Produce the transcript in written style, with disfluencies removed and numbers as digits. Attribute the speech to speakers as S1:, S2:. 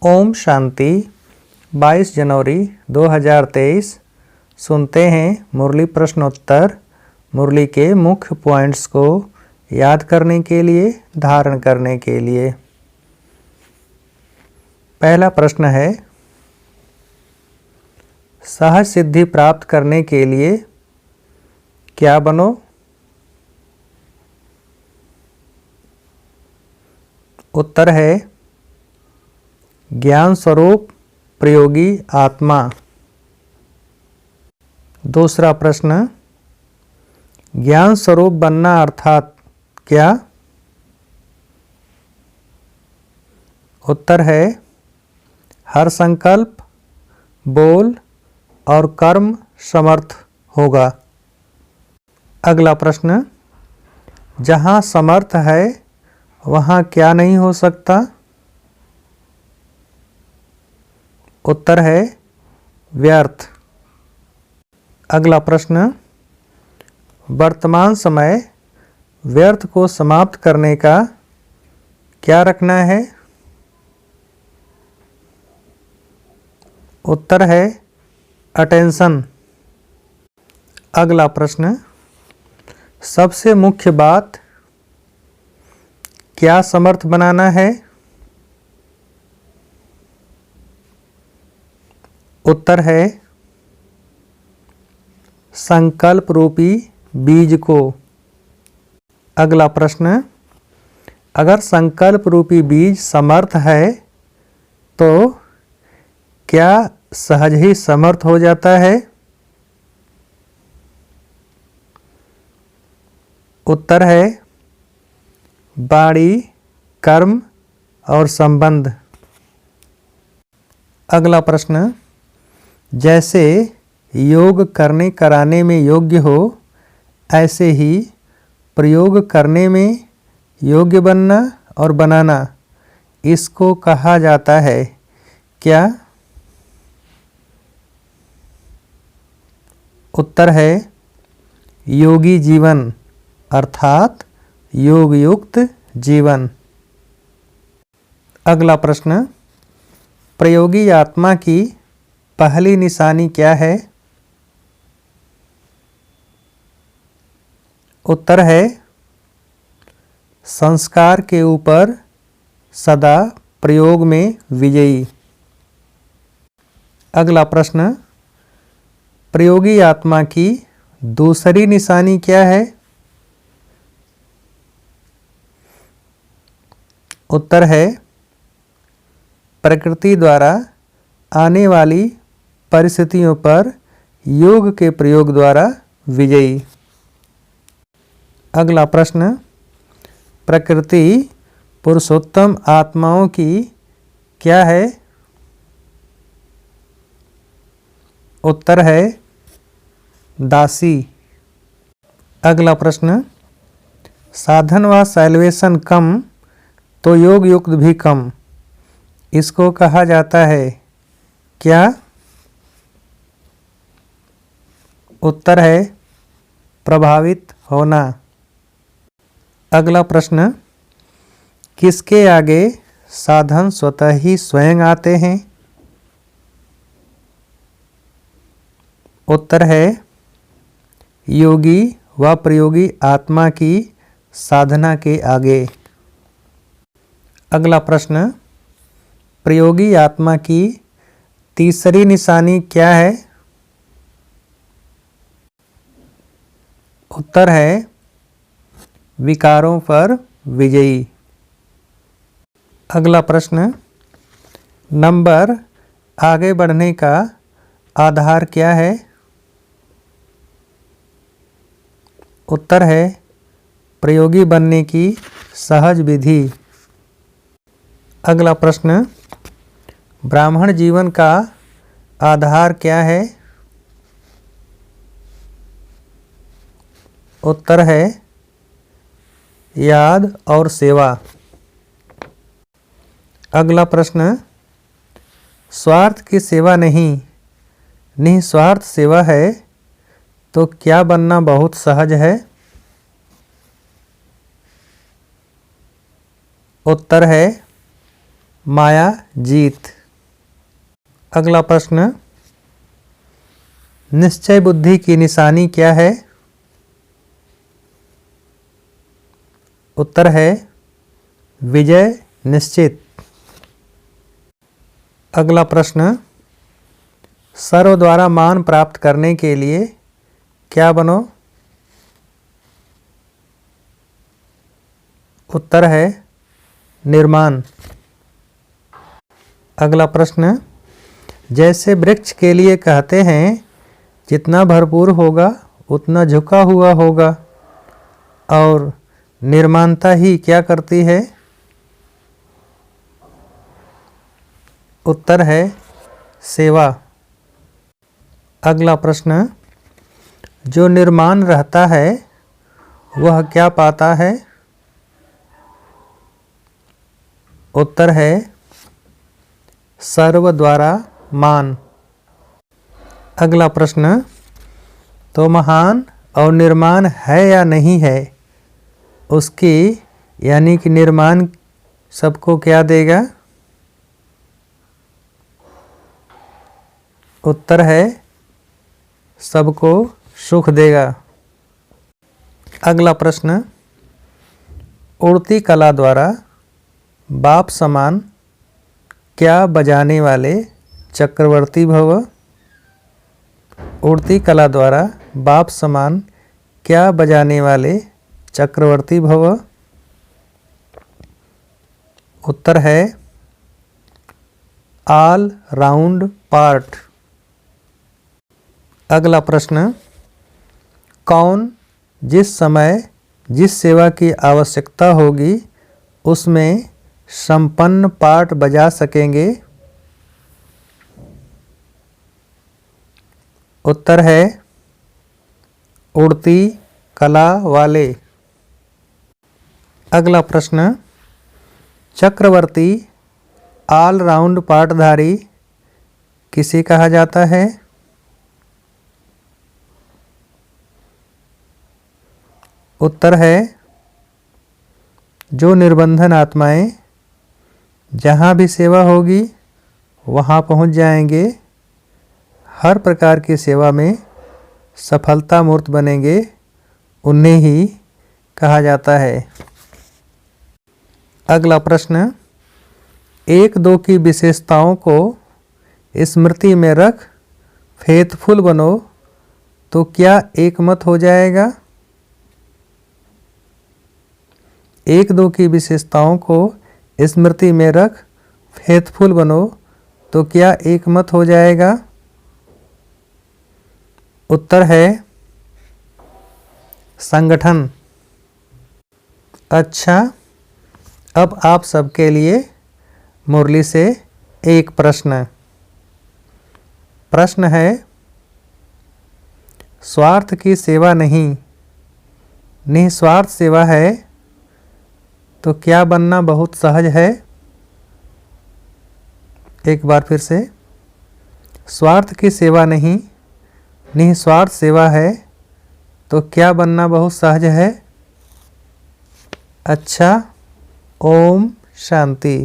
S1: ओम शांति। 22 जनवरी 2023। सुनते हैं मुरली प्रश्नोत्तर। मुरली के मुख्य पॉइंट्स को याद करने के लिए, धारण करने के लिए। पहला प्रश्न है, सहज सिद्धि प्राप्त करने के लिए क्या बनो? उत्तर है ज्ञान स्वरूप प्रयोगी आत्मा। दूसरा प्रश्न, ज्ञान स्वरूप बनना अर्थात क्या? उत्तर है हर संकल्प, बोल और कर्म समर्थ होगा। अगला प्रश्न, जहाँ समर्थ है वहाँ क्या नहीं हो सकता? उत्तर है व्यर्थ। अगला प्रश्न, वर्तमान समय व्यर्थ को समाप्त करने का क्या रखना है? उत्तर है अटेंशन। अगला प्रश्न, सबसे मुख्य बात क्या समर्थ बनाना है? उत्तर है संकल्प रूपी बीज को। अगला प्रश्न, अगर संकल्प रूपी बीज समर्थ है तो क्या सहज ही समर्थ हो जाता है? उत्तर है वाणी, कर्म और संबंध। अगला प्रश्न, जैसे योग करने कराने में योग्य हो, ऐसे ही प्रयोग करने में योग्य बनना और बनाना, इसको कहा जाता है क्या? उत्तर है योगी जीवन अर्थात योग युक्त जीवन। अगला प्रश्न, प्रयोगी आत्मा की पहली निशानी क्या है? उत्तर है संस्कार के ऊपर सदा प्रयोग में विजयी। अगला प्रश्न, प्रयोगी आत्मा की दूसरी निशानी क्या है? उत्तर है प्रकृति द्वारा आने वाली परिस्थितियों पर योग के प्रयोग द्वारा विजयी। अगला प्रश्न, प्रकृति पुरुषोत्तम आत्माओं की क्या है? उत्तर है दासी। अगला प्रश्न, साधन व सैल्वेशन कम तो योग युक्त भी कम, इसको कहा जाता है क्या? उत्तर है प्रभावित होना। अगला प्रश्न, किसके आगे साधन स्वतः ही स्वयं आते हैं? उत्तर है योगी व प्रयोगी आत्मा की साधना के आगे। अगला प्रश्न, प्रयोगी आत्मा की तीसरी निशानी क्या है? उत्तर है विकारों पर विजयी। अगला प्रश्न, नंबर आगे बढ़ने का आधार क्या है? उत्तर है प्रयोगी बनने की सहज विधि। अगला प्रश्न, ब्राह्मण जीवन का आधार क्या है? उत्तर है याद और सेवा। अगला प्रश्न, स्वार्थ की सेवा नहीं, निस्वार्थ सेवा है तो क्या बनना बहुत सहज है? उत्तर है माया जीत। अगला प्रश्न, निश्चय बुद्धि की निशानी क्या है? उत्तर है विजय निश्चित। अगला प्रश्न, सर्व द्वारा मान प्राप्त करने के लिए क्या बनो? उत्तर है निर्माण। अगला प्रश्न, जैसे वृक्ष के लिए कहते हैं जितना भरपूर होगा उतना झुका हुआ होगा, और निर्माणता ही क्या करती है? उत्तर है सेवा। अगला प्रश्न, जो निर्माण रहता है वह क्या पाता है? उत्तर है सर्व द्वारा मान। अगला प्रश्न, तो महान और निर्माण है या नहीं है, उसकी यानी कि निर्माण सबको क्या देगा? उत्तर है सबको सुख देगा। अगला प्रश्न, उड़ती कला द्वारा बाप समान क्या बजाने वाले चक्रवर्ती भव? उड़ती कला द्वारा बाप समान क्या बजाने वाले चक्रवर्ती भव? उत्तर है ऑल राउंड पार्ट। अगला प्रश्न, कौन जिस समय जिस सेवा की आवश्यकता होगी उसमें संपन्न पाठ बजा सकेंगे? उत्तर है उड़ती कला वाले। अगला प्रश्न, चक्रवर्ती ऑल राउंड पाठधारी किसे कहा जाता है? उत्तर है जो निर्बंधन आत्माएं जहाँ भी सेवा होगी वहाँ पहुँच जाएंगे, हर प्रकार की सेवा में सफलता मूर्त बनेंगे, उन्हें ही कहा जाता है। अगला प्रश्न, एक दो की विशेषताओं को स्मृति में रख फेथफुल बनो तो क्या एक मत हो जाएगा? एक दो की विशेषताओं को स्मृति में रख फेथफुल बनो तो क्या एक मत हो जाएगा? उत्तर है संगठन। अच्छा, अब आप सबके लिए मुरली से एक प्रश्न। प्रश्न है, स्वार्थ की सेवा नहीं, निस्वार्थ सेवा है तो क्या बनना बहुत सहज है? एक बार फिर से, स्वार्थ की सेवा नहीं, निस्वार्थ सेवा है तो क्या बनना बहुत सहज है? अच्छा, ओम शांति।